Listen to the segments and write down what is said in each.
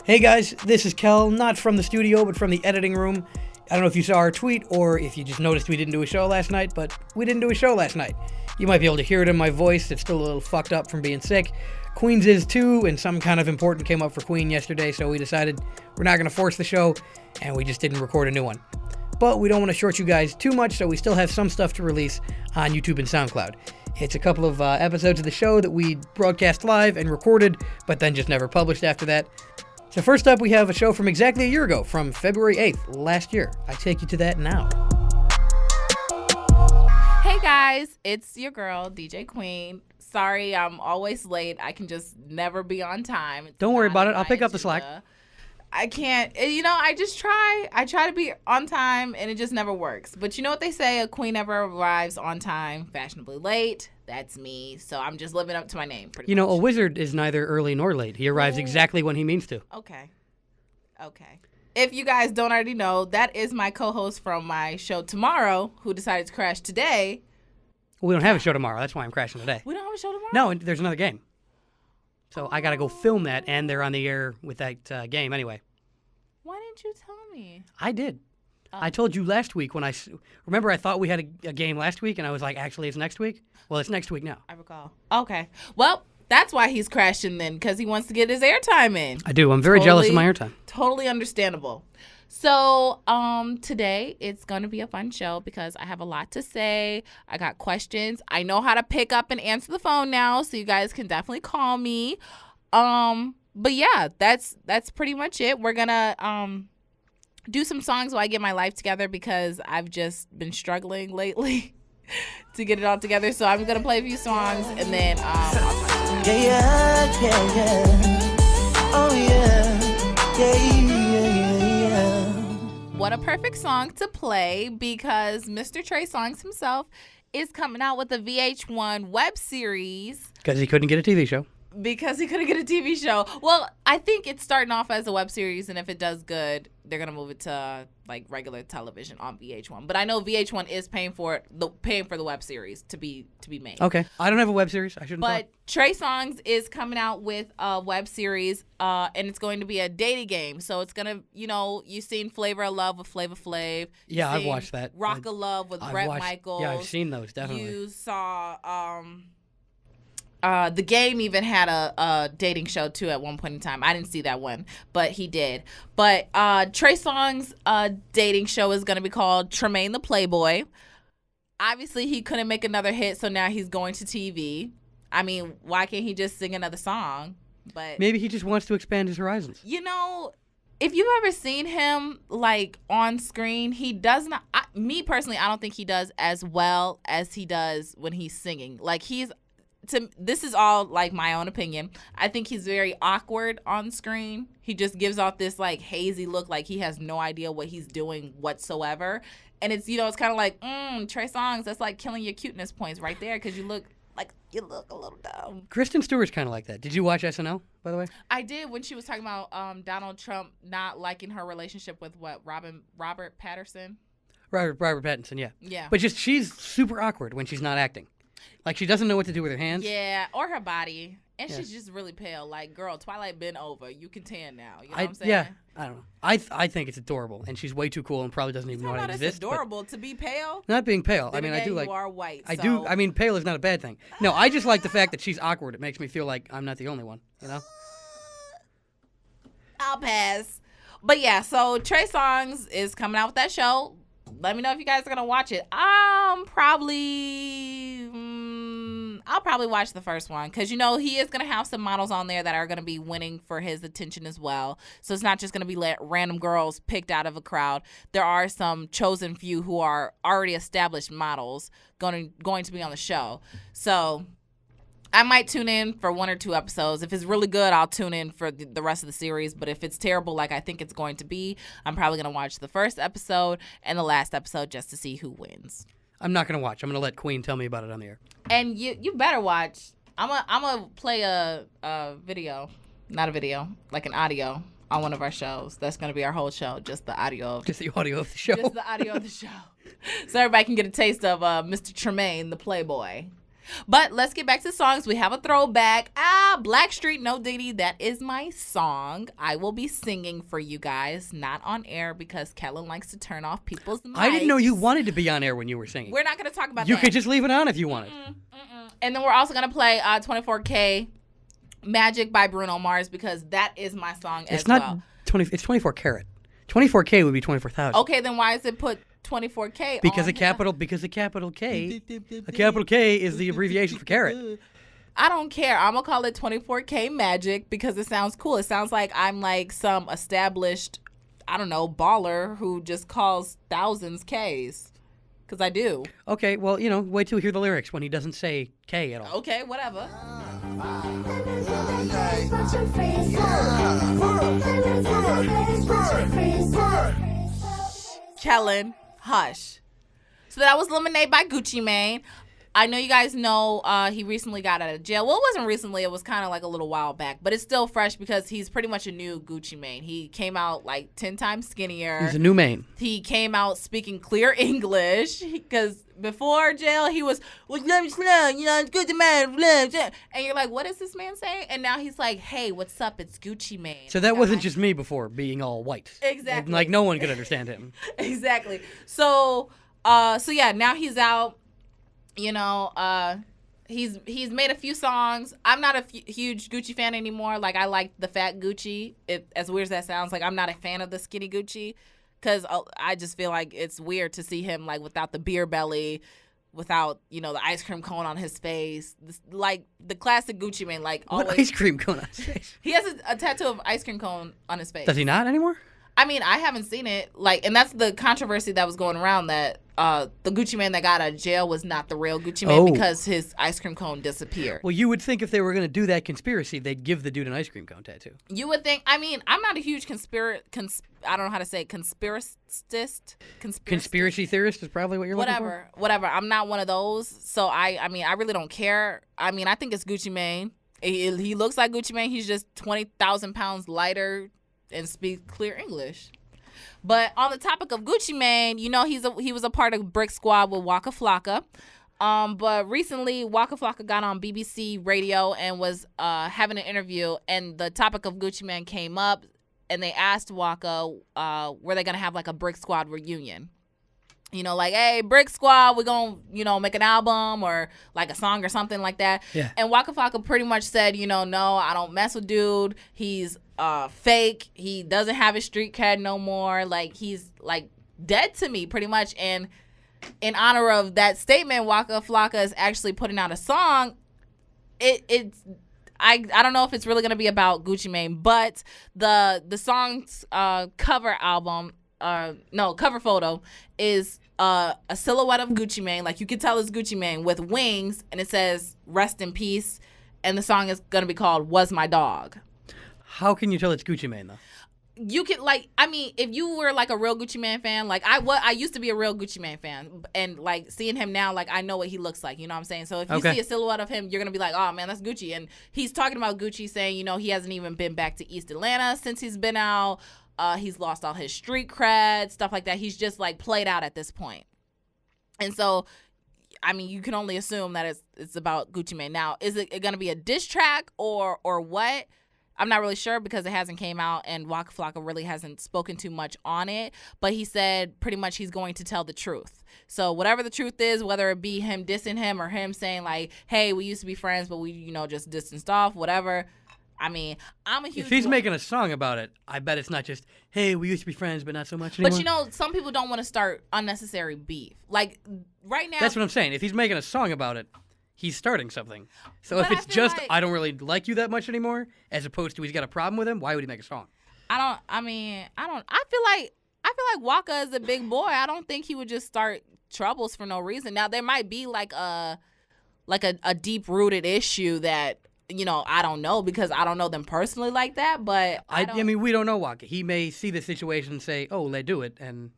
Hey guys, this is Kel, not from the studio, but from the editing room. I don't know if you saw our tweet or if you just noticed we didn't do a show last night, but we didn't do a show last night. You might be able to hear it in my voice. It's still a little fucked up from being sick. Queen's is too, and some kind of important came up for Queen yesterday, so we decided we're not going to force the show, and we just didn't record a new one. But we don't want to short you guys too much, so we still have some stuff to release on YouTube and SoundCloud. It's a couple of episodes of the show that we broadcast live and recorded, but then just never published after that. So first up, we have a show from exactly a year ago, from February 8th last year. I take you to that now. Hey guys, it's your girl, DJ Queen. Sorry, I'm always late. I can just never be on time. Don't worry about it. I'll pick up the slack. I can't, I just try. I try to be on time, and it just never works. But you know what they say, a queen never arrives on time, fashionably late. That's me. So I'm just living up to my name, pretty much. A wizard is neither early nor late. He arrives exactly when he means to. Okay. If you guys don't already know, that is my co-host from my show tomorrow, who decided to crash today. We don't have a show tomorrow. That's why I'm crashing today. We don't have a show tomorrow? No, and there's another game. So I got to go film that, and they're on the air with that game anyway. Why didn't you tell me? I did. I told you last week when remember I thought we had a game last week, and I was like, actually, it's next week? Well, it's next week now. I recall. Okay. Well, that's why he's crashing then, because he wants to get his airtime in. I do. I'm very jealous of my airtime. Totally understandable. So today it's going to be a fun show because I have a lot to say. I got questions. I know how to pick up and answer the phone now, so you guys can definitely call me. But yeah, that's pretty much it. We're going to do some songs while I get my life together because I've just been struggling lately to get it all together. So I'm going to play a few songs and then I'll talk to you. Yeah. Oh, yeah. What a perfect song to play because Mr. Trey Songz himself is coming out with a VH1 web series. Because he couldn't get a TV show. Because he couldn't get a TV show. Well, I think it's starting off as a web series, and if it does good, they're gonna move it to like regular television on VH1. But I know VH1 is paying for the web series to be made. Okay, I don't have a web series. I shouldn't. But Trey Songz is coming out with a web series, and it's going to be a dating game. So it's gonna, you've seen Flavor of Love with Flavor Flav. Yeah, I've watched that. Rock of Love with Bret Michaels. Yeah, I've seen those definitely. You saw. The Game even had a dating show, too, at one point in time. I didn't see that one, but he did. But Trey Songz' dating show is going to be called Tremaine the Playboy. Obviously, he couldn't make another hit, so now he's going to TV. I mean, why can't he just sing another song? But maybe he just wants to expand his horizons. If you've ever seen him, like, on screen, he does not... me, personally, I don't think he does as well as he does when he's singing. Like, this is all like my own opinion. I think he's very awkward on screen. He just gives off this like hazy look, like he has no idea what he's doing whatsoever. And it's it's kind of like Trey Songz. That's like killing your cuteness points right there because you look a little dumb. Kristen Stewart's kind of like that. Did you watch SNL, by the way? I did when she was talking about Donald Trump not liking her relationship with Robert Pattinson. Robert Pattinson, yeah. Yeah. But she's super awkward when she's not acting. Like, she doesn't know what to do with her hands. Yeah, or her body. And she's just really pale. Like, girl, Twilight been over. You can tan now. You know what I'm saying? Yeah, I don't know. I think it's adorable, and she's way too cool and probably doesn't even know how to exist. It's adorable to be pale? Not being pale. Then I do like... you are white, I do. I mean, pale is not a bad thing. No, I just like the fact that she's awkward. It makes me feel like I'm not the only one, I'll pass. But yeah, so Trey Songz is coming out with that show. Let me know if you guys are gonna watch it. I'll probably watch the first one because he is gonna have some models on there that are gonna be winning for his attention as well. So it's not just gonna be random girls picked out of a crowd. There are some chosen few who are already established models going to be on the show. So I might tune in for one or two episodes. If it's really good, I'll tune in for the rest of the series. But if it's terrible, like I think it's going to be, I'm probably going to watch the first episode and the last episode just to see who wins. I'm not going to watch. I'm going to let Queen tell me about it on the air. And you better watch. I'm gonna play a video, not a video, like an audio on one of our shows. That's going to be our whole show, just the audio. Just the audio of the show. Just the audio of the show. So everybody can get a taste of Mr. Tremaine, the Playboy. But let's get back to songs. We have a throwback. Blackstreet, No Diddy. That is my song. I will be singing for you guys, not on air because Kellen likes to turn off people's mics. I didn't know you wanted to be on air when you were singing. We're not going to talk about You that. could just leave it on if you wanted. And then we're also going to play 24K Magic by Bruno Mars because that is my song It's as not well. 20. It's 24 karat. 24K would be 24,000. Okay, then why is it put 24K Because on a capital K. A capital K is the abbreviation for carat. I don't care. I'm going to call it 24K Magic because it sounds cool. It sounds like I'm like some established, I don't know, baller who just calls thousands Ks. Because I do. Okay, well, wait till you hear the lyrics when he doesn't say K at all. Okay, whatever. Kellen, hush. So that was Lemonade by Gucci Mane. I know you guys know he recently got out of jail. Well, it wasn't recently. It was kind of like a little while back. But it's still fresh because he's pretty much a new Gucci Mane. He came out like 10 times skinnier. He's a new Mane. He came out speaking clear English because before jail he was, it's Gucci Mane. And you're like, what is this man saying? And now he's like, hey, what's up? It's Gucci Mane. So that wasn't just me before being all white. Exactly. Like no one could understand him. Exactly. So yeah, now he's out. He's made a few songs. I'm not a huge Gucci fan anymore. Like, I like the fat Gucci. As weird as that sounds, like, I'm not a fan of the skinny Gucci because I just feel like it's weird to see him, like, without the beer belly, without, the ice cream cone on his face. Like, the classic Gucci Mane, like, always. What ice cream cone on his face? He has a tattoo of ice cream cone on his face. Does he not anymore? I mean, I haven't seen it. Like, and that's the controversy that was going around that the Gucci Mane that got out of jail was not the real Gucci Mane because his ice cream cone disappeared. Well, you would think if they were going to do that conspiracy, they'd give the dude an ice cream cone tattoo. You would think. I mean, I'm not a huge I don't know how to say it, conspiracist. Conspiracy theorist is probably what you're looking for? Whatever. I'm not one of those. So, I mean, I really don't care. I mean, I think it's Gucci Mane. He looks like Gucci Mane. He's just 20,000 pounds lighter and speaks clear English. But on the topic of Gucci Mane, he was a part of Brick Squad with Waka Flocka. But recently, Waka Flocka got on BBC Radio and was having an interview, and the topic of Gucci Mane came up, and they asked Waka, were they going to have like a Brick Squad reunion? Like, hey, Brick Squad, we're going to, make an album or like a song or something like that. Yeah. And Waka Flocka pretty much said, no, I don't mess with dude. He's fake. He doesn't have his street cred no more. Like, he's like dead to me pretty much. And in honor of that statement, Waka Flocka is actually putting out a song. I don't know if it's really going to be about Gucci Mane, but the song's cover photo is a silhouette of Gucci Mane. Like, you can tell it's Gucci Mane with wings, and it says "Rest in Peace," and the song is gonna be called "Was My Dog." How can you tell it's Gucci Mane though? You could if you were like a real Gucci Mane fan, like I used to be a real Gucci Mane fan, and like seeing him now, like I know what he looks like. You know what I'm saying? So if you see a silhouette of him, you're gonna be like, oh man, that's Gucci. And he's talking about Gucci, saying he hasn't even been back to East Atlanta since he's been out. He's lost all his street cred, stuff like that. He's just like played out at this point. And so, I mean, you can only assume that it's about Gucci Mane. Now, is it going to be a diss track or what? I'm not really sure because it hasn't came out and Waka Flocka really hasn't spoken too much on it. But he said pretty much he's going to tell the truth. So whatever the truth is, whether it be him dissing him or him saying like, hey, we used to be friends, but we, just distanced off, whatever. I mean, I'm a huge... If he's making a song about it, I bet it's not just, hey, we used to be friends, but not so much anymore. But some people don't want to start unnecessary beef. Like, right now... That's what I'm saying. If he's making a song about it, he's starting something. So if it's just, I don't really like you that much anymore, as opposed to he's got a problem with him, why would he make a song? I feel like Waka is a big boy. I don't think he would just start troubles for no reason. Now, there might be like a deep-rooted issue that... I don't know because I don't know them personally like that, but I mean, we don't know Waka. He may see the situation and say, oh, let's do it, and,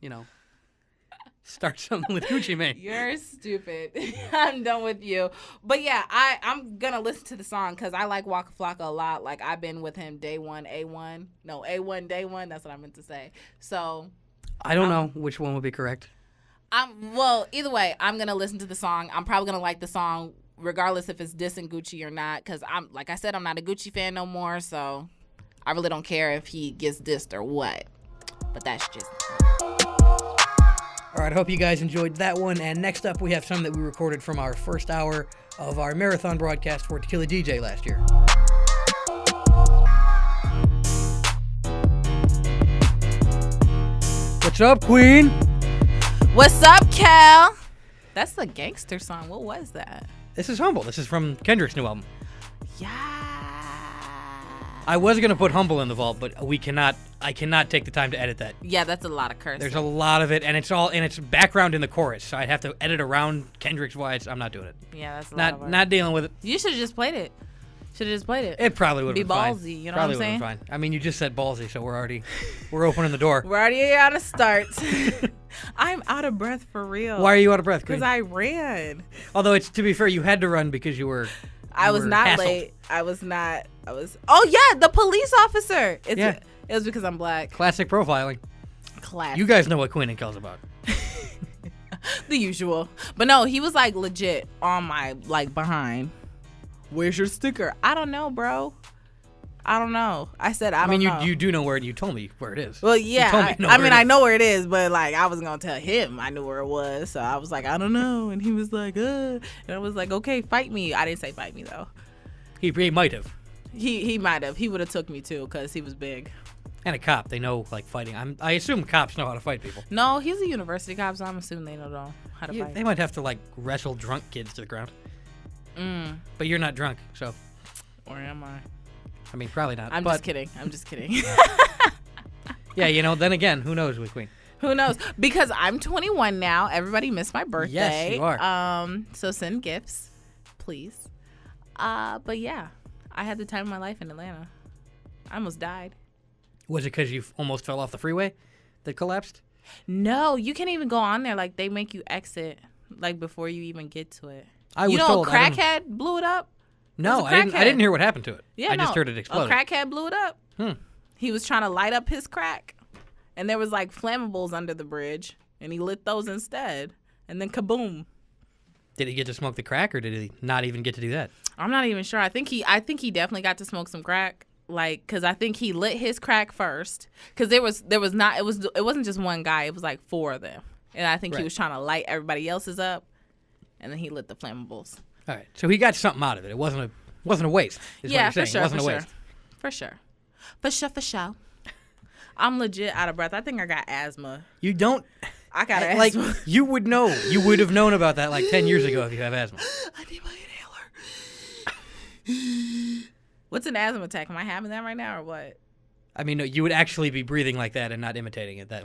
start something with Gucci Mane. You're stupid. I'm done with you. But yeah, I'm going to listen to the song because I like Waka Flocka a lot. Like, I've been with him day one, A1. No, A1, day one. That's what I meant to say. So. I don't know which one would be correct. Well, either way, I'm going to listen to the song. I'm probably going to like the song regardless if it's dissing Gucci or not, because like I said, I'm not a Gucci fan no more, so I really don't care if he gets dissed or what. But that's just. All right, I hope you guys enjoyed that one. And next up, we have some that we recorded from our first hour of our marathon broadcast for Tequila DJ last year. What's up, Queen? What's up, Cal? That's the gangster song. What was that? This is Humble. This is from Kendrick's new album. Yeah. I was going to put Humble in the vault, but I cannot take the time to edit that. Yeah, that's a lot of cursing. There's a lot of it, and it's background in the chorus, so I'd have to edit around Kendrick's voice. I'm not doing it. Yeah, that's a lot of work. Not dealing with it. You should have just played it. It probably would have been fine. Be ballsy, you know probably what I'm saying? Fine. I mean, you just said ballsy, so we're opening the door. We're already on a start. I'm out of breath for real. Why are you out of breath, Queen? Because I ran. Although to be fair, you had to run because you were. I was not hassled. late. I was. Oh yeah, the police officer. It was because I'm black. Classic profiling. Classic. You guys know what Queen and Kel's about. The usual. But no, he was like legit on my behind. Where's your sticker? I don't know, bro. I don't know. I said I don't know. You do know where you told me where it is. Well, yeah. I know where it is, but I was gonna tell him I knew where it was. So I was like, I don't know, and he was like, and I was like, okay, fight me. I didn't say fight me though. He might have. He might have. He would have took me too because he was big. And a cop, they know fighting. I assume cops know how to fight people. No, he's a university cop, so I'm assuming they know how to fight. They might have to wrestle drunk kids to the ground. But you're not drunk, so. Or am I? I mean, probably not. I'm just kidding. Yeah, then again, who knows with Queen? Who knows? Because I'm 21 now. Everybody missed my birthday. Yes, you are. So send gifts, please. But yeah, I had the time of my life in Atlanta. I almost died. Was it because you almost fell off the freeway that collapsed? No, you can't even go on there. They make you exit before you even get to it. I was told. Crackhead blew it up? No, I didn't hear what happened to it. Yeah, I just heard it explode. A crackhead blew it up. He was trying to light up his crack, and there was flammables under the bridge, and he lit those instead, and then kaboom. Did he get to smoke the crack, or did he not even get to do that? I'm not even sure. I think he definitely got to smoke some crack, because I think he lit his crack first, because it wasn't just one guy. It was 4 of them, and I think he was trying to light everybody else's up, and then he lit the flammables. All right, so he got something out of it. It wasn't a waste. Yeah, for sure. It wasn't a waste. For sure. I'm legit out of breath. I think I got asthma. You don't. I got asthma. You would know. You would have known about that 10 years ago if you have asthma. I need my inhaler. What's an asthma attack? Am I having that right now or what? I mean, no, you would actually be breathing like that and not imitating it. That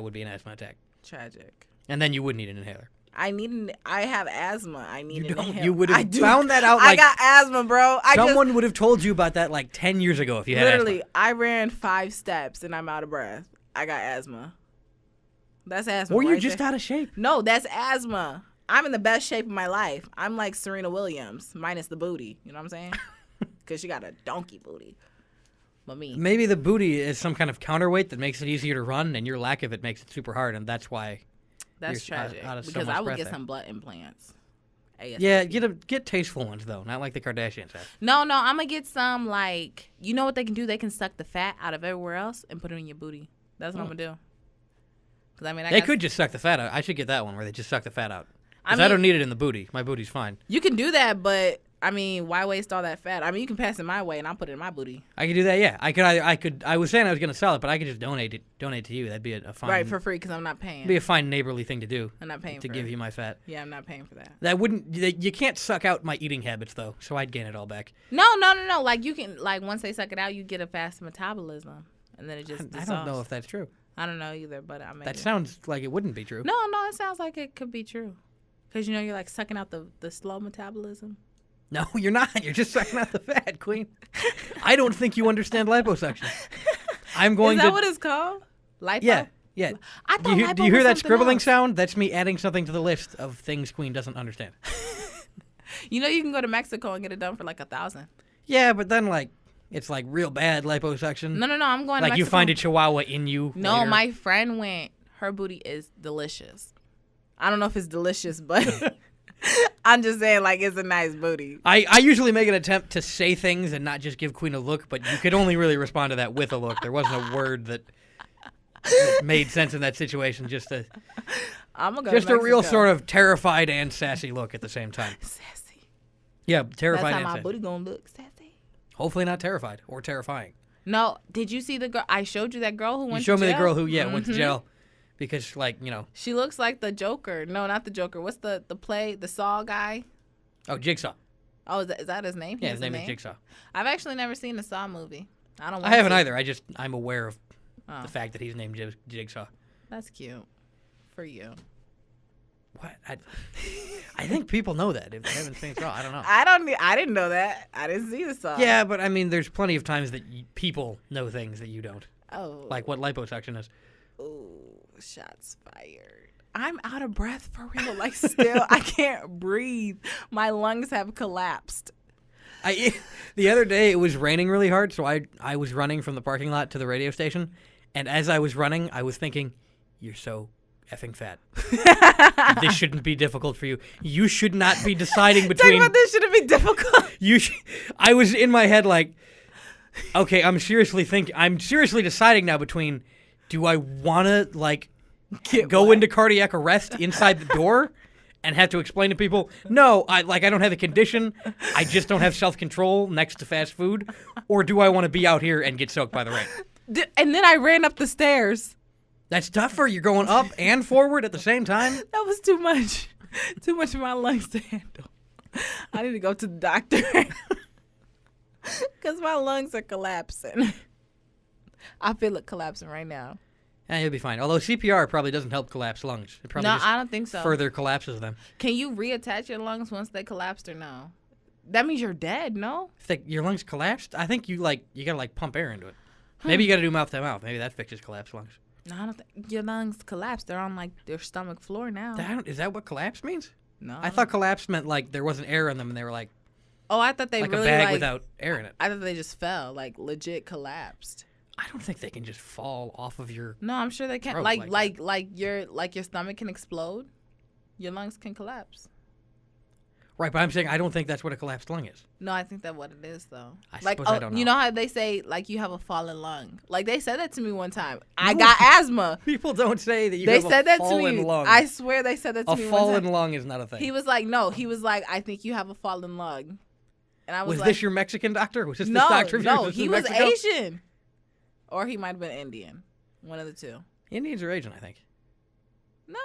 would be an asthma attack. Tragic. And then you would need an inhaler. I have asthma. I need an inhaler. You would have found that out. I got asthma, bro. Someone would have told you about that 10 years ago if you had literally, asthma. I ran 5 steps and I'm out of breath. I got asthma. That's asthma. Or you're just out of shape. No, that's asthma. I'm in the best shape of my life. I'm like Serena Williams, minus the booty. You know what I'm saying? Because she got a donkey booty. But me. Maybe the booty is some kind of counterweight that makes it easier to run, and your lack of it makes it super hard, and that's why. That's tragic. Because I would get some butt implants. ASAP. Yeah, get tasteful ones though, not like the Kardashians have. No, I'm gonna get some you know what they can do? They can suck the fat out of everywhere else and put it in your booty. That's what I'm gonna do. Because they could just suck the fat out. I should get that one where they just suck the fat out. Because I don't need it in the booty. My booty's fine. You can do that, but why waste all that fat? You can pass it my way and I'll put it in my booty. I could do that, yeah. I could. I was saying I was gonna sell it, but I could just donate to you. That'd be a fine. Right, for free because I'm not paying. Be a fine neighborly thing to do. I'm not paying to give you my fat. Yeah, I'm not paying for that. That wouldn't. You can't suck out my eating habits though, so I'd gain it all back. No. You can once they suck it out, you get a fast metabolism, and then it just dissolves. I don't know if that's true. I don't know either, but that sounds like it wouldn't be true. No, it sounds like it could be true. Because you're sucking out the slow metabolism. No, you're not. You're just sucking out the fat, Queen. I don't think you understand liposuction. Is that what it's called? Lipo? Yeah. I thought do you hear that scribbling sound? That's me adding something to the list of things Queen doesn't understand. You can go to Mexico and get it done for $1,000. Yeah, but then it's real bad liposuction. No, I'm going to Mexico. You find a chihuahua in you. No, later. my friend went. Her booty is delicious. I don't know if it's delicious, but I'm just saying, like, it's a nice booty. I usually make an attempt to say things and not just give Queen a look, but you could only really respond to that with a look. There wasn't a word that made sense in that situation. Just a real sort of terrified and sassy look at the same time. Sassy. Yeah, terrified That's and how my sassy. booty gonna look. Sassy. Hopefully not terrified or terrifying. No, did you see the girl? I showed you that girl who went You showed to me jail. the girl who, went to jail because, like, She looks like the Joker. No, not the Joker. What's the Saw guy? Oh, Jigsaw. Oh, is that his name? He Yeah, has his a name is Jigsaw. I've actually never seen the Saw movie. I haven't either. I'm aware of Oh, the fact that he's named Jigsaw. that's cute for you. What? I think people know that if they haven't seen Saw. I don't know. I didn't know that. I didn't see the Saw. Yeah, but I mean, there's plenty of times that people know things that you don't. Oh. Like what liposuction is. Ooh, shots fired. I'm out of breath for real. Like, still, I can't breathe. My lungs have collapsed. The other day, it was raining really hard, so I was running from the parking lot to the radio station, and as I was running, I was thinking, you're so effing fat. This shouldn't be difficult for you. You should not be deciding between... Talking about this shouldn't be difficult. I was in my head like, okay, I'm seriously deciding now between, do I want to, like, go into cardiac arrest inside the door and have to explain to people, no, I don't have the condition, I just don't have self-control next to fast food, or do I want to be out here and get soaked by the rain? And then I ran up the stairs. That's tougher. You're going up and forward at the same time? That was too much. Too much for my lungs to handle. I need to go to the doctor. Because my lungs are collapsing. I feel it collapsing right now. Yeah, you'll be fine. Although CPR probably doesn't help collapse lungs. It probably just I don't think so. further collapses them. Can you reattach your lungs once they collapsed or no? That means you're dead, no? If your lungs collapsed, I think you gotta pump air into it. Maybe you gotta do mouth to mouth. Maybe that fixes collapsed lungs. No, I don't think your lungs collapsed. They're on their stomach floor now. Is that what collapse means? No. I thought collapse meant there wasn't air in them and they were Oh, I thought they like really a bag without air in it. I thought they just fell, legit collapsed. I don't think they can just fall off of your... No, I'm sure they can. throat Like your stomach can explode. Your lungs can collapse. Right, but I'm saying I don't think that's what a collapsed lung is. No, I think that's what it is though. I suppose I don't know. You know how they say you have a fallen lung? They said that to me one time. I got asthma. People don't say that you They have said a that to fallen me. lung. I swear they said that to a me one fallen time. lung is not a thing. He was like, no. He was like, I think you have a fallen lung. And I was like, this your Mexican doctor? Was this no, this doctor of yours? no, Was he in was Mexico? Asian, or he might have been Indian. One of the two. Indians are Asian, I think. No.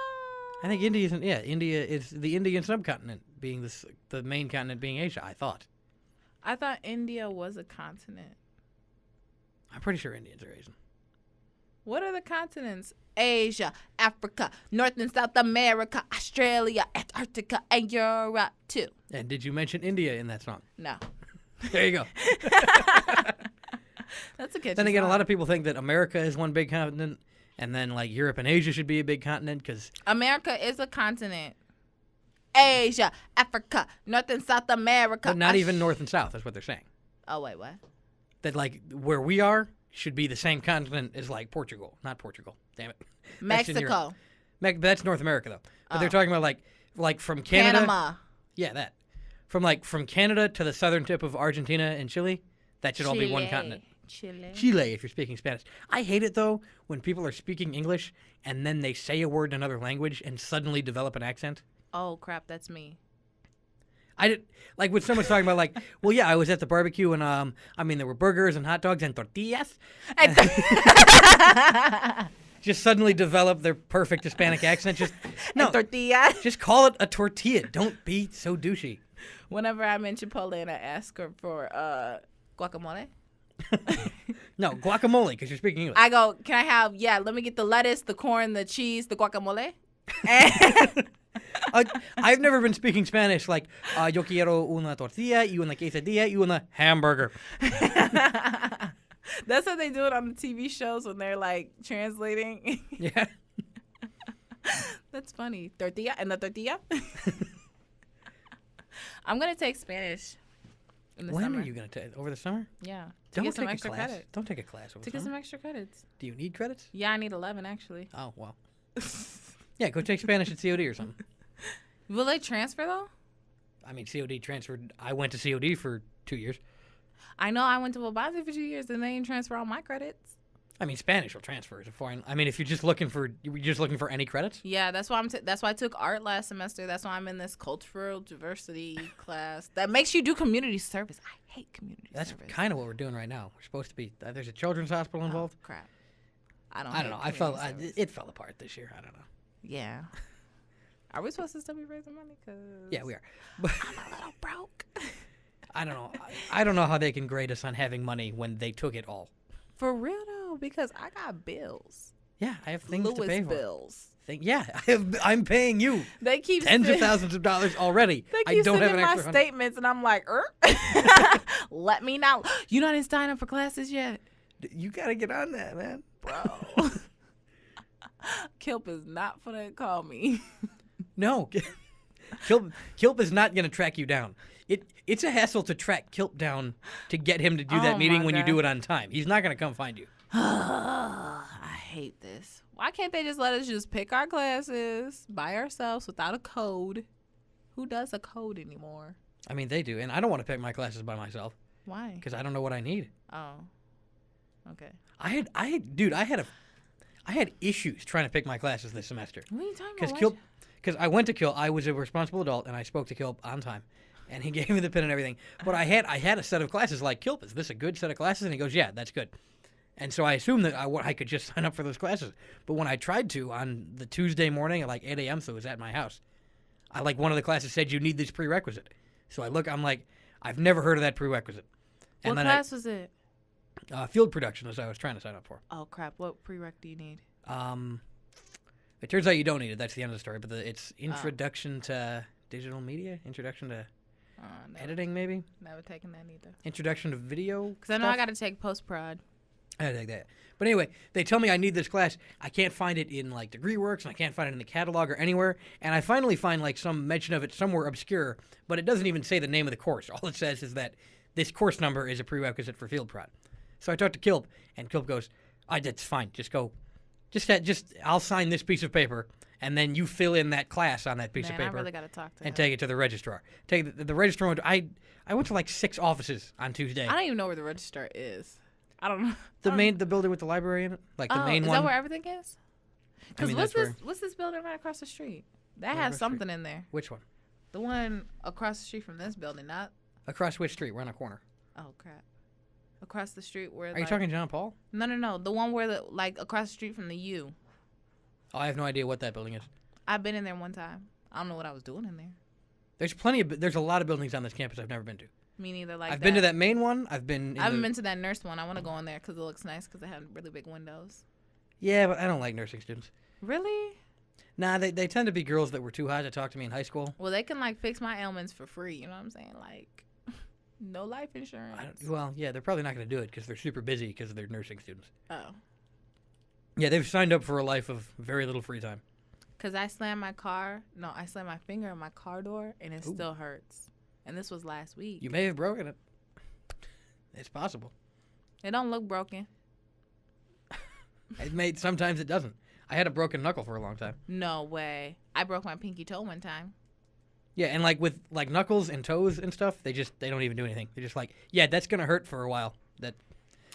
I think India is the Indian subcontinent, being the main continent being Asia, I thought. I thought India was a continent. I'm pretty sure Indians are Asian. What are the continents? Asia, Africa, North and South America, Australia, Antarctica, and Europe too. And did you mention India in that song? No. There you go. That's a good. Then again, a lot of people think that America is one big continent, and then Europe and Asia should be a big continent because America is a continent. Asia, Africa, North and South America. But not even North and South is what they're saying. Oh, wait, what? That where we are should be the same continent as Portugal. Not Portugal. Damn it. That's in Europe. Mexico. That's North America though. But they're talking about like from Canada. Panama. Yeah, that. From Canada to the southern tip of Argentina and Chile, that should all be one continent. Chile, if you're speaking Spanish. I hate it though when people are speaking English and then they say a word in another language and suddenly develop an accent. Oh crap, that's me. I did when someone's talking about well, yeah, I was at the barbecue and there were burgers and hot dogs and tortillas. Just suddenly develop their perfect Hispanic accent. Tortilla. Just call it a tortilla. Don't be so douchey. Whenever I'm in Chipotle and I ask her for guacamole. No, guacamole, because you're speaking English. I go, can I have, let me get the lettuce, the corn, the cheese, the guacamole. And I've never been speaking Spanish yo quiero una tortilla y una quesadilla y una hamburger. That's how they do it on the TV shows when they're translating. Yeah. That's funny. Tortilla and the tortilla. I'm going to take Spanish in the when summer. Are you going to take? Over the summer? Yeah. Don't get some take extra a class. credit. Don't take a class over To the get summer. some extra credits. Do you need credits? Yeah, I need 11 actually. Oh, well. Yeah, go take Spanish at COD or something. Will they transfer though? I mean, COD transferred. I went to COD for 2 years. I know I went to Wabazi for 2 years and they didn't transfer all my credits. I mean, Spanish will transfer as a foreign. I mean, if you're just looking for any credits. Yeah, that's why that's why I took art last semester. That's why I'm in this cultural diversity class that makes you do community service. I hate community service. That's kind of what we're doing right now. We're supposed to be. There's a children's hospital involved. Oh, crap. I don't know. It fell apart this year. I don't know. Yeah. Are we supposed to still be raising money? Yeah, we are. I'm a little broke. I don't know. I don't know how they can grade us on having money when they took it all. For real though, because I got bills. Yeah, I have things to pay for. Bills. I'm paying you. They keep tens of thousands of dollars already. They keep I don't have an my extra statements, and I'm like, let me know. You not even sign up for classes yet, You gotta get on that, man, bro. Kilp is not gonna call me. No, Kilp is not gonna track you down. It's a hassle to track Kilp down to get him to do that meeting when you do it on time. He's not gonna come find you. I hate this. Why can't they just let us just pick our classes by ourselves without a code? Who does a code anymore? I mean, they do, and I don't want to pick my classes by myself. Why? Because I don't know what I need. Oh, okay. I had issues trying to pick my classes this semester. What are you talking about? Because I went to Kilp, I was a responsible adult, and I spoke to Kilp on time, and he gave me the pin and everything. But I had a set of classes like, Kilp, is this a good set of classes? And he goes, yeah, that's good. And so I assumed that I could just sign up for those classes. But when I tried to on the Tuesday morning at like 8 a.m., so it was at my house, one of the classes said you need this prerequisite. So I'm like, I've never heard of that prerequisite. And what class was it? Field production is what I was trying to sign up for. Oh, crap. What prereq do you need? It turns out you don't need it. That's the end of the story. But it's introduction to digital media, introduction to editing, maybe. Never taken that either. Introduction to video. Because I know I got to take post-prod. I gotta take that. But anyway, they tell me I need this class. I can't find it in like DegreeWorks, and I can't find it in the catalog or anywhere. And I finally find like some mention of it somewhere obscure, but it doesn't even say the name of the course. All it says is that this course number is a prerequisite for field prod. So I talked to Kilp, and Kilp goes, that's fine. Just go. I'll sign this piece of paper, and then you fill in that class on that piece of paper. I really gotta talk to him. And take it to the registrar. The registrar. I went to like 6 offices on Tuesday. I don't even know where the registrar is. I don't know. The building with the library in it, like the main one. Is that where everything is? Because what's what's this building right across the street? That has something in there. Which one? The one across the street from this building, not. Across which street? We're on a corner. Oh crap! Across the street where. Are you talking John Paul? No. The one where across the street from the U. Oh, I have no idea what that building is. I've been in there one time. I don't know what I was doing in there. There's a lot of buildings on this campus I've never been to. Me neither. I've been to that main one. I haven't been to that nurse one. I want to go in there because it looks nice because it had really big windows. Yeah, but I don't like nursing students. Really? Nah, they tend to be girls that were too hot to talk to me in high school. Well, they can fix my ailments for free. You know what I'm saying? No life insurance. Yeah, they're probably not going to do it because they're super busy because they're nursing students. Oh. Yeah, they've signed up for a life of very little free time. Because I slammed my finger in my car door and it still hurts. And this was last week. You may have broken it. It's possible. It don't look broken. Sometimes it doesn't. I had a broken knuckle for a long time. No way. I broke my pinky toe one time. Yeah, and with knuckles and toes and stuff, they don't even do anything. They're just like, yeah, that's gonna hurt for a while. That's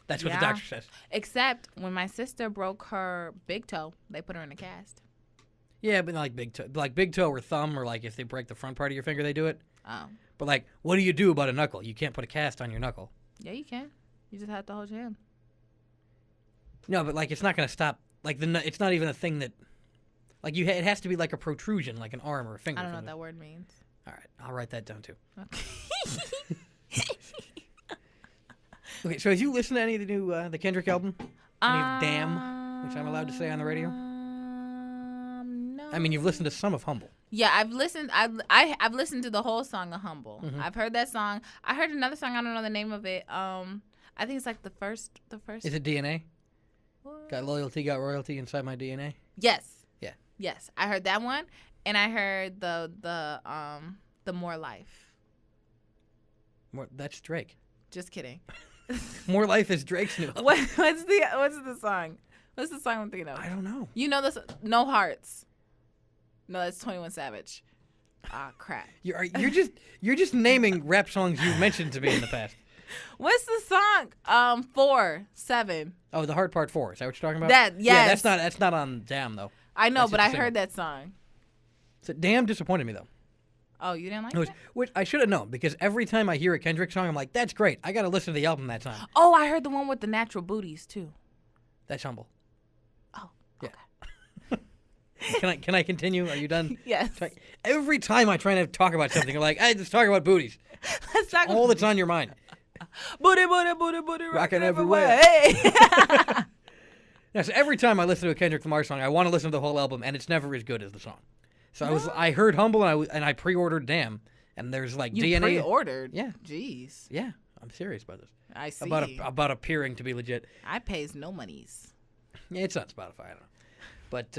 what the doctor says. Except when my sister broke her big toe, they put her in a cast. Yeah, but big toe or thumb, or if they break the front part of your finger, they do it. Oh. But what do you do about a knuckle? You can't put a cast on your knuckle. Yeah, you can. You just have to hold your hand. No, but it's not gonna stop. It's not even a thing that. It has to be like a protrusion, like an arm or a finger. I don't know what that word means. All right, I'll write that down too. Okay. Okay, so have you listened to any of the new the Kendrick album? Any of Damn, which I'm allowed to say on the radio? No. I mean, you've listened to some of Humble. Yeah, I've listened. I've listened to the whole song of Humble. Mm-hmm. I've heard that song. I heard another song. I don't know the name of it. I think it's the first. Is it DNA? What? Got loyalty, got royalty inside my DNA. Yes. Yeah. Yes, I heard that one, and I heard the More Life. That's Drake. Just kidding. More Life is Drake's new album. What's the song? What's the song I'm thinking of? I don't know. You know this? No Hearts. No, that's 21 Savage. Ah, crap. You're just naming rap songs you've mentioned to me in the past. What's the song? 4, 7. Oh, the hard part 4. Is that what you're talking about? That, Yeah, yes. that's not on Damn though. I know, That's but just I a single. heard that song. So Damn disappointed me though. Oh, you didn't like It was, it? which I should have known because every time I hear a Kendrick song, I'm like, that's great. I got to listen to the album that time. Oh, I heard the one with the natural booties too. That's Humble. Oh, Yeah. okay. Can I continue? Are you done? Yes. Every time I try to talk about something, you're like, hey, let's talk about booties. Let's talk All that's on your mind. booty, booty, booty, booty, Rocking everywhere. Hey. Yeah, so every time I listen to a Kendrick Lamar song, I want to listen to the whole album, and it's never as good as the song. So I heard Humble, and I pre-ordered Damn, and there's like You DNA. pre-ordered? Yeah. Jeez. Yeah, I'm serious about this. I see. About appearing to be legit. I pays no monies. Yeah, it's on Spotify. I don't know, but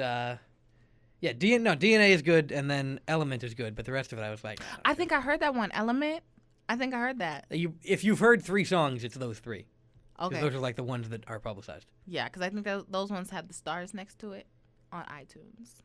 yeah, DNA is good, and then Element is good, but the rest of it, I was like, I think I heard that one, Element. I think I heard that. if you've heard 3 songs, it's those 3. 'Cause Okay. those are like the ones that are publicized. Yeah, because I think those ones have the stars next to it on iTunes.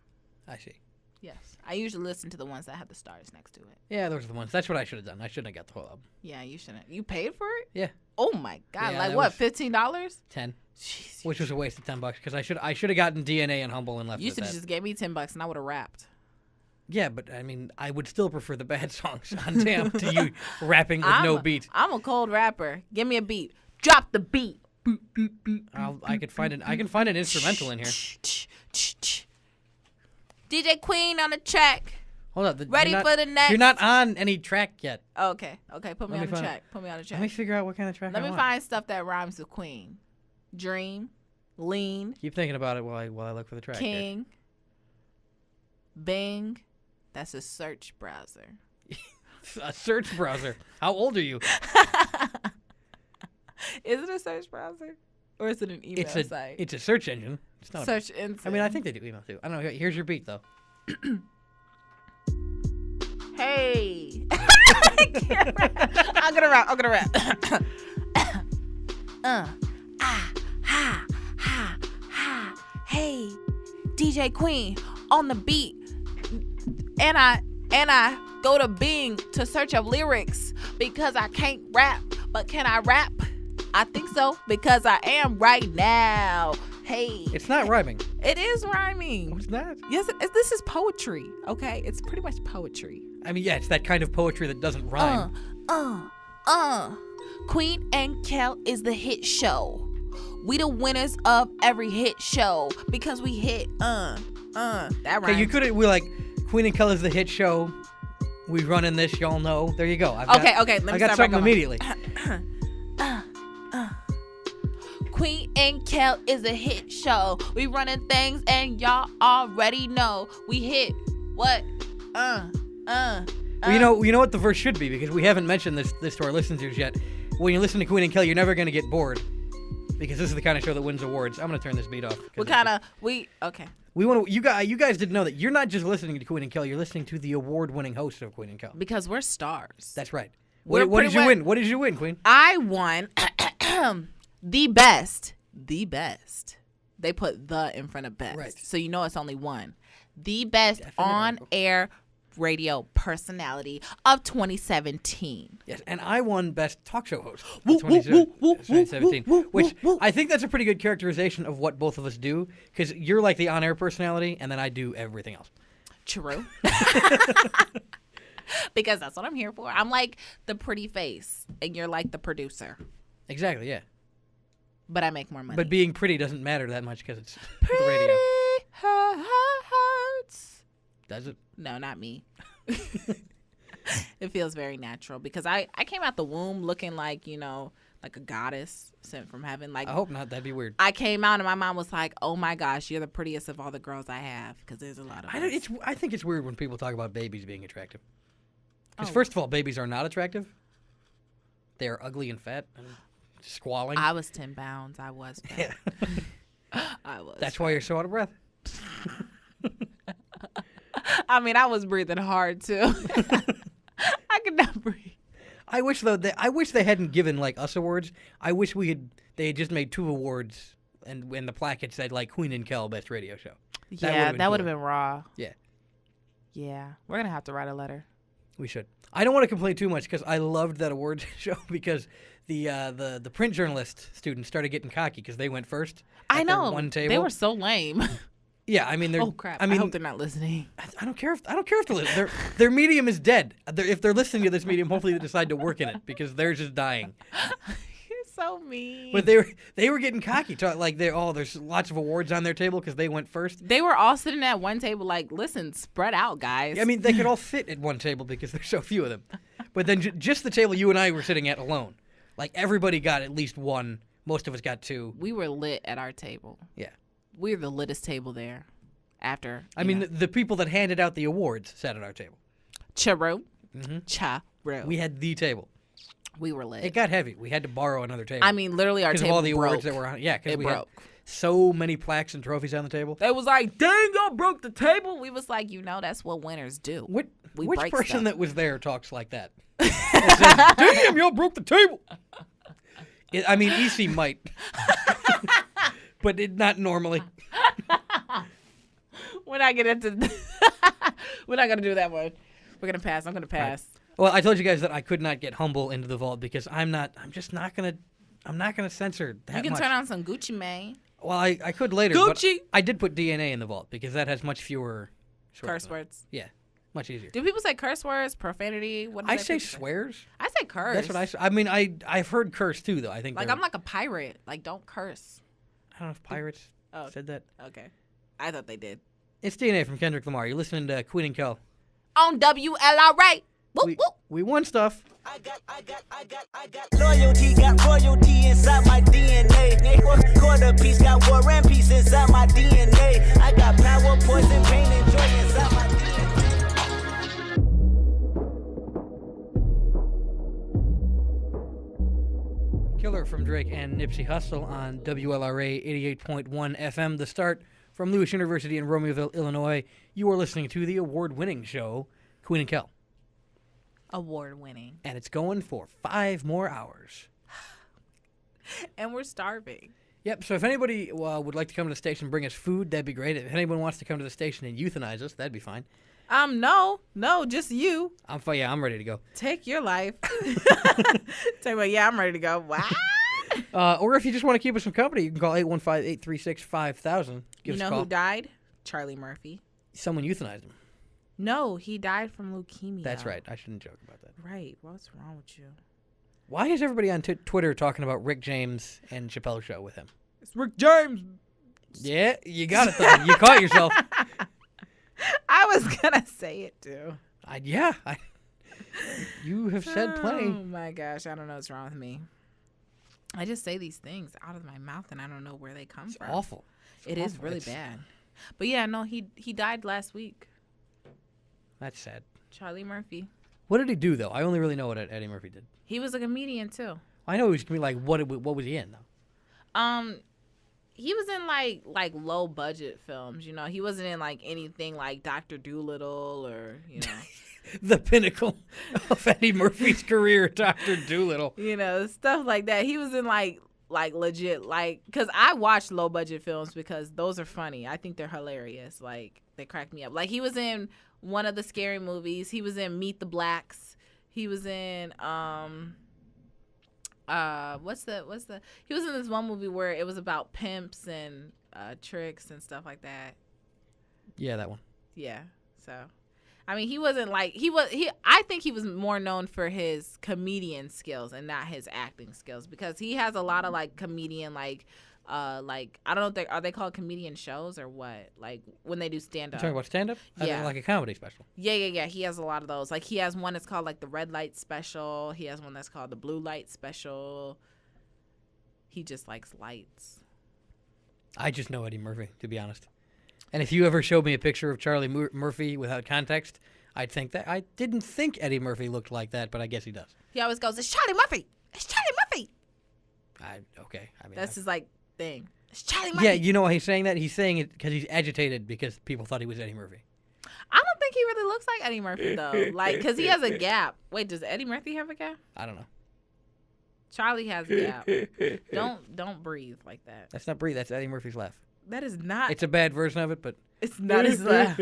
I see. Yes. I usually listen to the ones that have the stars next to it. Yeah, those are the ones. That's what I should have done. I shouldn't have got the whole album. Yeah, you shouldn't. You paid for it? Yeah, Oh my God. Yeah, like that what, was- $15? 10, Jeez. which was a waste of $10 because I should have gotten DNA and Humble and left You it at should have that. just gave me $10 and I would have rapped. Yeah, but I mean, I would still prefer the bad songs on Damn to you rapping with no beat. I'm a cold rapper. Give me a beat. Drop the beat. I can find an instrumental in here. DJ Queen on the track. Hold on. Ready for the next. You're not on any track yet. Okay. Put me Let on me the find- track. Put me on the Let me track. figure out what kind of track Let I me want. find stuff that rhymes with Queen. Dream. Lean. Keep thinking about it while I look for the track. here. King. Bing. That's a search browser. A search browser. How old are you? Is it a search browser? Or is it an email site? It's a search engine. It's not. Search engine. I mean, I think they do email too. I don't know. Here's your beat though. Hey. I'm gonna rap. Hey, DJ Queen on the beat. And I go to Bing to search up lyrics because I can't rap. But can I rap? I think so because I am right now. Hey. It's not rhyming. It is rhyming. What's that? Yes, this is poetry. Okay, it's pretty much poetry. I mean, yeah, it's that kind of poetry that doesn't rhyme. Queen and Kel is the hit show. We the winners of every hit show because we hit that rhymes. Okay, you could. We like Queen and Kel is the hit show. We running this, y'all know. There you go. Okay. Let me I got start something back over. immediately. Queen and Kel is a hit show. We running things and y'all already know. We hit what? Well, you know what the verse should be because we haven't mentioned this to our listeners yet. When you listen to Queen and Kel, you're never gonna get bored because this is the kind of show that wins awards. I'm gonna turn this beat off. Okay. We want you guys didn't know that you're not just listening to Queen and Kel. You're listening to the award-winning host of Queen and Kel. Because we're stars. That's right. We're What did pretty you much- win? What did you win, Queen? I won the best. The best. They put the in front of best. Right. So you know it's only one. The best Definitive. on-air radio personality of 2017. Yes, and I won Best Talk Show Host Woo, of woo, woo, woo, 2017, woo, woo, which woo. I think that's a pretty good characterization of what both of us do, because you're like the on-air personality, and then I do everything else. True. Because that's what I'm here for. I'm like the pretty face, and you're like the producer. Exactly, yeah. But I make more money. But being pretty doesn't matter that much because it's the pretty radio. hurts. Does it? No, not me. It feels very natural because I came out the womb looking like, like a goddess sent from heaven. Like I hope not. That'd be weird. I came out and my mom was like, "Oh my gosh, you're the prettiest of all the girls I have," because there's a lot of. I think it's weird when people talk about babies being attractive. Because Oh. first of all, babies are not attractive. They are ugly and fat and squalling. I was 10 pounds. I was fat. Yeah. I was. That's why you're so out of breath. I mean, I was breathing hard too. I could not breathe. I wish they hadn't given like us awards. I wish they had just made 2 awards and when the plaque had said like Queen and Kel Best Radio Show. That would have been raw. Yeah. Yeah, we're gonna have to write a letter. We should. I don't want to complain too much because I loved that awards show because the print journalist students started getting cocky because they went first. I at their know. one table. They were so lame. Yeah, I mean they're. Oh crap! I mean, I hope they're not listening. I don't care if they're listening. Their medium is dead. If they're listening to this medium, hopefully they decide to work in it because theirs is dying. You're so mean. But they were getting cocky. Like there's lots of awards on their table because they went first. They were all sitting at one table, like, listen, spread out, guys. I mean, they could all fit at one table because there's so few of them. But then just the table you and I were sitting at alone, like everybody got at least one. Most of us got two. We were lit at our table. Yeah. We were the littest table there. After. I mean, the people that handed out the awards sat at our table. Churro. Mm-hmm. Churro. We had the table. We were lit. It got heavy. We had to borrow another table. I mean, literally our because table of all the broke. awards that were on. Yeah, because It we broke. had so many plaques and trophies on the table. They was like, dang, y'all broke the table. We was like, that's what winners do. Which break person stuff. that was there talks like that? That says, damn, y'all broke the table. I mean, EC might, but not normally. We're not gonna we're not gonna do that one. We're gonna pass. I'm gonna pass. Right. Well, I told you guys that I could not get Humble into the vault because I'm not gonna censor that You can much. turn on some Gucci Mane. Well, I could later. Gucci. But I did put DNA in the vault because that has much fewer Curse words. Yeah, much easier. Do people say curse words, profanity? What do I they say say? swears. I say curse. That's what I say. I mean, I've heard curse too, though. I think like. I'm like a pirate. Like, don't curse. I don't know if pirates Oh. said that. Okay. I thought they did. It's DNA from Kendrick Lamar. You're listening to Queen and Kel. On WLRA. Whoop, whoop. We won stuff. I got loyalty, got royalty inside my DNA. Quarter piece, got war and peace inside my DNA. I got power, poison, pain, and joy inside my DNA. Killer from Drake and Nipsey Hussle on WLRA 88.1 FM. The start from Lewis University in Romeoville, Illinois. You are listening to the award-winning show, Queen and Kel. Award winning. And it's going for 5 more hours. And we're starving. Yep, so if anybody would like to come to the station and bring us food, that'd be great. If anyone wants to come to the station and euthanize us, that'd be fine. No, just you. I'm fine. Yeah, I'm ready to go. Take your life. Tell me, I'm ready to go. Wow. Or if you just want to keep us some company, you can call 815-836-5000. Give us a call. Who died? Charlie Murphy. Someone euthanized him. No, he died from leukemia. That's right. I shouldn't joke about that. Right. What's wrong with you? Why is everybody on Twitter talking about Rick James and Chappelle Show with him? It's Rick James. Yeah, you got it, though. You caught yourself. I was going to say it, too. You have said plenty. Oh, my gosh. I don't know what's wrong with me. I just say these things out of my mouth, and I don't know where they come from. Awful. It is really bad. But, yeah, no, he died last week. That's sad. Charlie Murphy. What did he do, though? I only really know what Eddie Murphy did. He was a comedian, too. I know he was going to be like, what was he in, though? He was in like low budget films, you know. He wasn't in like anything like Dr. Dolittle or, you know. The pinnacle of Eddie Murphy's career, Dr. Dolittle. You know, stuff like that. He was in like legit, like, because I watch low budget films because those are funny. I think they're hilarious. Like, they crack me up. Like, he was in one of the Scary Movies. He was in Meet the Blacks. He was in he was in this one movie where it was about pimps and tricks and stuff like that. Yeah, that one. Yeah. So, I mean, he wasn't like I think he was more known for his comedian skills and not his acting skills, because he has a lot of like comedian like I don't know if are they called comedian shows or what? Like when they do stand up. Talking about stand up? Yeah. Like a comedy special. Yeah. He has a lot of those. Like he has one that's called like the red light special. He has one that's called the blue light special. He just likes lights. I just know Eddie Murphy, to be honest. And if you ever showed me a picture of Charlie Murphy without context, I'd think that. I didn't think Eddie Murphy looked like that, but I guess he does. He always goes, "It's Charlie Murphy. It's Charlie Murphy." Okay. I mean, that's his like thing. It's Charlie Murphy. Yeah, you know why he's saying that? He's saying it because he's agitated because people thought he was Eddie Murphy. I don't think he really looks like Eddie Murphy though. Like, because he has a gap. Wait, does Eddie Murphy have a gap? I don't know. Charlie has a gap. Don't breathe like that. That's not breathe. That's Eddie Murphy's laugh. That is not. It's a bad version of it, but It's not his laugh.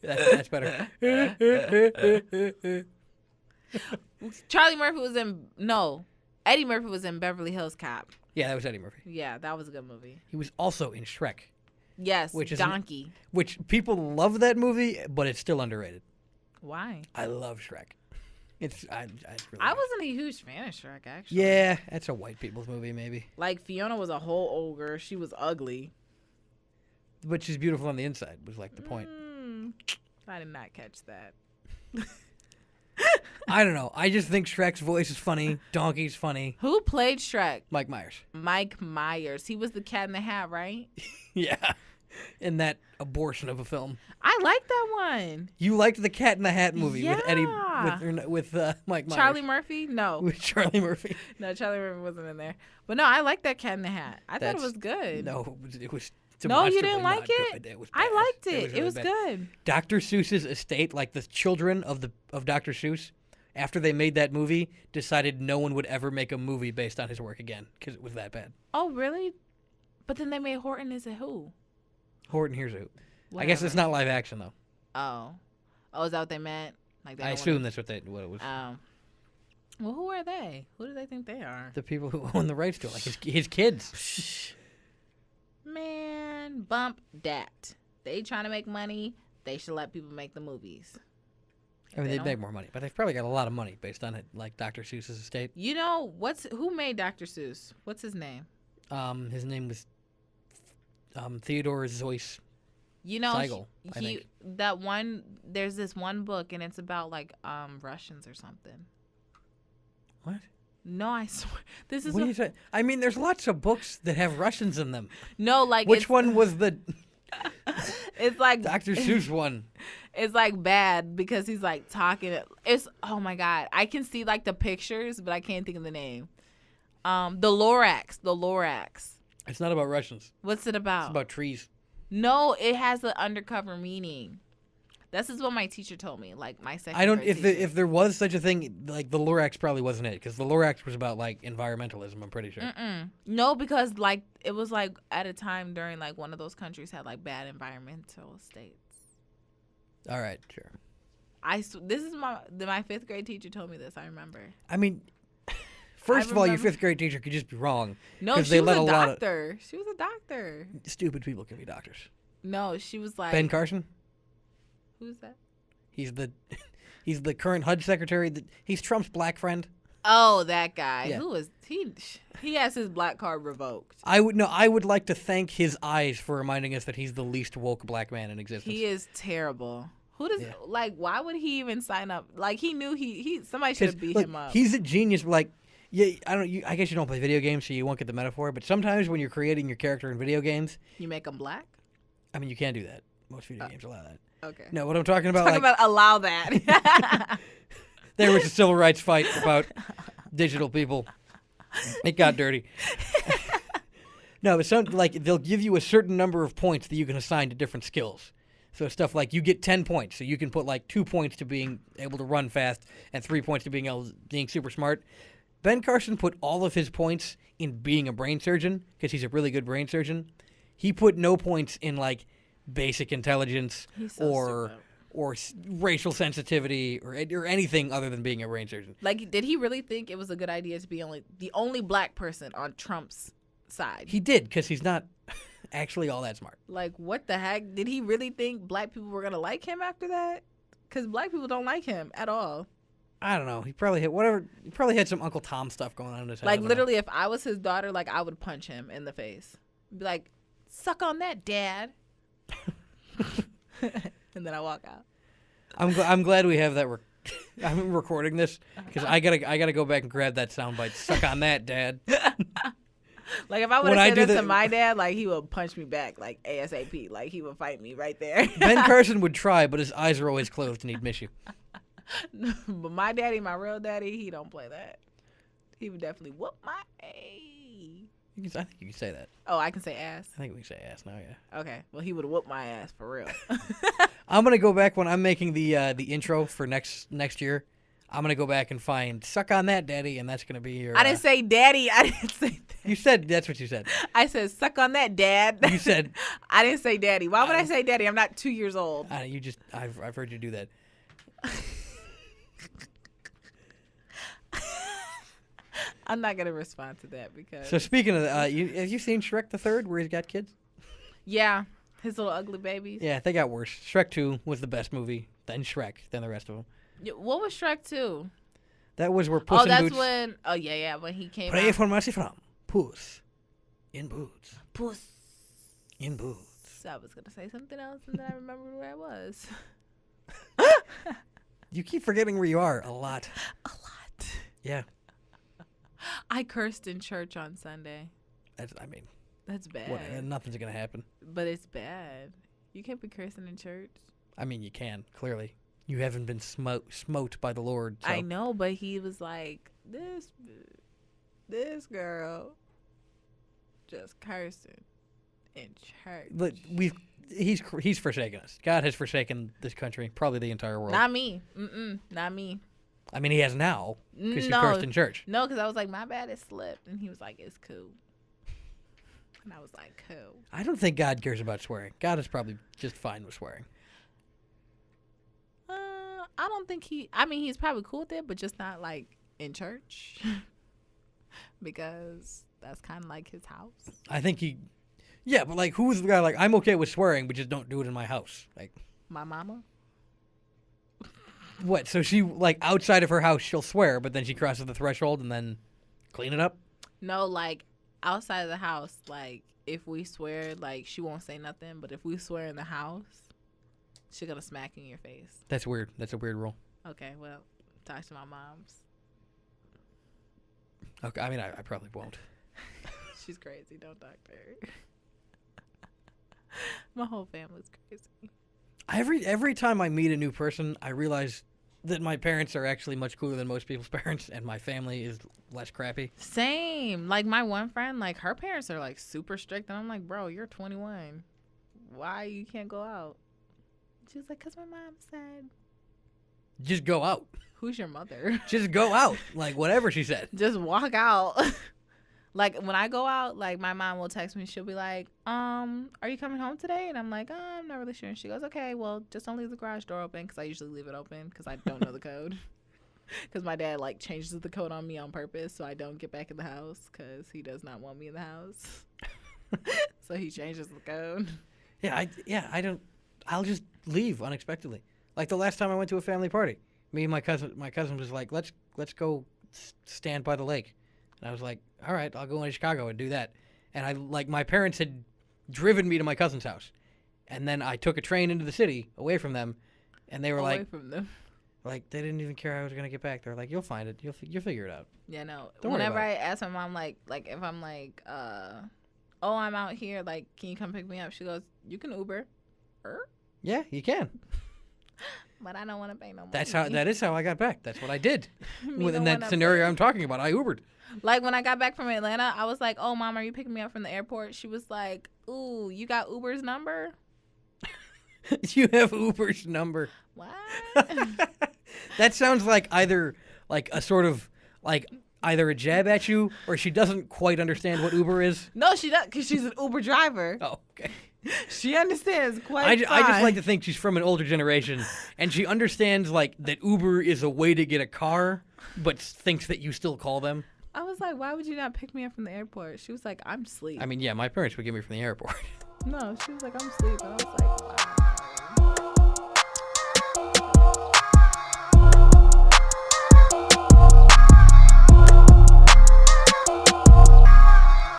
that's better. Charlie Murphy was in Eddie Murphy was in Beverly Hills Cop. Yeah, that was Eddie Murphy. Yeah, that was a good movie. He was also in Shrek, Yes, Which is Donkey. which people love that movie, but it's still underrated. Why? I love Shrek. It's really I good. wasn't a huge fan of Shrek, actually. Yeah, it's a white people's movie, maybe. Like, Fiona was a whole ogre. She was ugly. But she's beautiful on the inside, was like the point. I did not catch that. I don't know. I just think Shrek's voice is funny. Donkey's funny. Who played Shrek? Mike Myers. Mike Myers. He was the Cat in the Hat, right? Yeah. In that abortion of a film. I like that one. You liked the Cat in the Hat movie with Eddie Yeah. with Mike Myers. Charlie Murphy? No. With Charlie Murphy. No, Charlie Murphy wasn't in there. But no, I like that Cat in the Hat. I thought it was good. No, it was No, you demonstrably didn't like not it? good. It was I bad. liked it. really It was bad. good. Dr. Seuss's estate, like the children of Dr. Seuss, after they made that movie, decided no one would ever make a movie based on his work again because it was that bad. Oh, really? But then they made Horton is a Who. Horton Hears a Who. I guess it's not live action though. Oh. Oh, is that what they meant? Like they I don't assume that's what it was. Well, who are they? Who do they think they are? The people who own the rights to it, like his kids. Man, bump that. They trying to make money. They should let people make the movies. I mean, They they'd make more money, but they've probably got a lot of money based on it, like Dr. Seuss's estate. You know who made Dr. Seuss? What's his name? His name was Theodore Zois. You know, Seigel, I think. There's this one book, and it's about like Russians or something. What? No, I swear, this is What are you saying? I mean, there's lots of books that have Russians in them. no, like Which one was the It's like Dr. Seuss one? It's like bad because he's like talking. It's oh my god, I can see like the pictures, but I can't think of the name. The Lorax. It's not about Russians. What's it about? It's about trees. No, it has an undercover meaning. This is what my teacher told me. Like my second. I don't. grade If teacher. if there was such a thing, like the Lorax probably wasn't it, because the Lorax was about like environmentalism. I'm pretty sure. No, because like it was like at a time during like one of those countries had like bad environmental states. All right, sure. This is my fifth grade teacher told me this. I remember. I mean, first of all, your remember- fifth grade teacher could just be wrong. No, 'cause she they was let a a lot of doctor. She was a doctor. stupid people can be doctors. No, she was like. Ben Carson. Who's that? He's the current HUD secretary. He's Trump's black friend. Oh, that guy. Yeah. Who is he? He has his black card revoked. I would like to thank his eyes for reminding us that he's the least woke black man in existence. He is terrible. Who does Yeah. like? Why would he even sign up? Like he knew he somebody should have beat look, him up. He's a genius. Like, yeah, I guess you don't play video games, so you won't get the metaphor. But sometimes when you're creating your character in video games, You make him black? I mean, you can do that. Most video games allow that. Okay. No, what I'm talking about, Talk like, about allow that. there was a civil rights fight about digital people. It got dirty. No, but they'll give you a certain number of points that you can assign to different skills. So stuff like you get 10 points, so you can put like 2 points to being able to run fast and 3 points to being super smart. Ben Carson put all of his points in being a brain surgeon because he's a really good brain surgeon. He put no points in like basic intelligence He's so stupid. or racial sensitivity or anything other than being a brain surgeon. Like, did he really think it was a good idea to be the only black person on Trump's side? He did because he's not actually all that smart. Like, what the heck? Did he really think black people were gonna like him after that? Because black people don't like him at all. I don't know. He probably had some Uncle Tom stuff going on in his head. I Like, don't know. literally, if I was his daughter, like, I would punch him in the face. Be like, suck on that, Dad. And then I walk out. I'm glad we have that. I'm recording this because I gotta go back and grab that soundbite. Suck on that, Dad. Like, if I would When I have do said this the- to my dad, like, he would punch me back, like, ASAP. Like, he would fight me right there. Ben Carson would try, but his eyes are always closed and he'd miss you. But my daddy, my real daddy, he don't play that. He would definitely whoop my ass. I think you can say that. Oh, I can say ass? I think we can say ass now, yeah. Okay. Well, he would whoop my ass for real. I'm gonna go back when I'm making the intro for next year. I'm going to go back and find Suck on That, Daddy, and that's going to be your... I didn't say daddy. I didn't say that. You said, that's what you said. I said suck on that, dad. You said... I didn't say daddy. Why would I say daddy? I'm not 2 years old. I've heard you do that. I'm not going to respond to that because... So speaking of, have you seen Shrek the Third, where he's got kids? Yeah, his little ugly babies. Yeah, they got worse. Shrek 2 was the best movie, then Shrek, then the rest of them. What was Shrek 2? That was where Puss in that's Boots... when... Oh, yeah, when he came Pray out. for mercy from Puss in Boots. Puss. In Boots. I was going to say something else, and then I remembered where I was. You keep forgetting where you are a lot. A lot. Yeah. I cursed in church on Sunday. That's bad. what, nothing's going to happen. But it's bad. You can't be cursing in church. I mean, you can, clearly. You haven't been smote by the Lord. So. I know, but he was like, this girl just cursing in church. But he's forsaken us. God has forsaken this country, probably the entire world. Not me. Not me. I mean, he has now, because you cursed in church. No, because I was like, my bad, it slipped. And he was like, it's cool. And I was like, cool. I don't think God cares about swearing. God is probably just fine with swearing. I don't think he's probably cool with it, but just not like in church. Because that's kind of like his house. I think yeah, but like, who's the guy like, I'm okay with swearing, but just don't do it in my house? Like, My mama? what? So she, like, outside of her house, she'll swear, but then she crosses the threshold and then clean it up? No, like outside of the house, like if we swear, like she won't say nothing, but if we swear in the house, she's gonna smack in your face. That's weird. That's a weird rule. Okay, well, talk to my mom's. Okay, I mean, I probably won't. She's crazy. Don't talk to her. My whole family's crazy. Every time I meet a new person, I realize that my parents are actually much cooler than most people's parents, and my family is less crappy. Same. Like my one friend, like her parents are like super strict, and I'm like, bro, you're 21. Why you can't go out? She was like, cause my mom said. Just go out. Who's your mother? Just go out. Like, whatever she said. Just walk out. Like when I go out, like my mom will text me. She'll be like, are you coming home today? And I'm like, I'm not really sure. And she goes, okay, well, just don't leave the garage door open, because I usually leave it open because I don't know the code. Because my dad like changes the code on me on purpose so I don't get back in the house because he does not want me in the house. So he changes the code. I don't. I'll just leave unexpectedly. Like the last time I went to a family party, me and my cousin was like, let's go stand by the lake. And I was like, all right, I'll go into Chicago and do that. And my parents had driven me to my cousin's house. And then I took a train into the city away from them. And they were Away from them. like, they didn't even care I was going to get back. They're like, you'll find it. You'll figure it out. Yeah, no. Don't worry Whenever about I ask my mom, like if I'm like, oh, I'm out here, like, can you come pick me up? She goes, you can Uber. Yeah, you can. But I don't want to pay no money. That is how I got back. That's what I did. Me Within don't that wanna scenario pay. I'm talking about, I Ubered. Like when I got back from Atlanta, I was like, oh, Mom, are you picking me up from the airport? She was like, ooh, you got Uber's number? You have Uber's number. What? That sounds like either like a sort of like either a jab at you or she doesn't quite understand what Uber is. No, she does, because she's an Uber driver. Oh, okay. She understands quite I fine. just like to think she's from an older generation and she understands like that Uber is a way to get a car, but thinks that you still call them. I was like, why would you not pick me up from the airport? She was like, I'm asleep. I mean, yeah, my parents would get me from the airport. No, she was like, I'm asleep. And I was like, wow.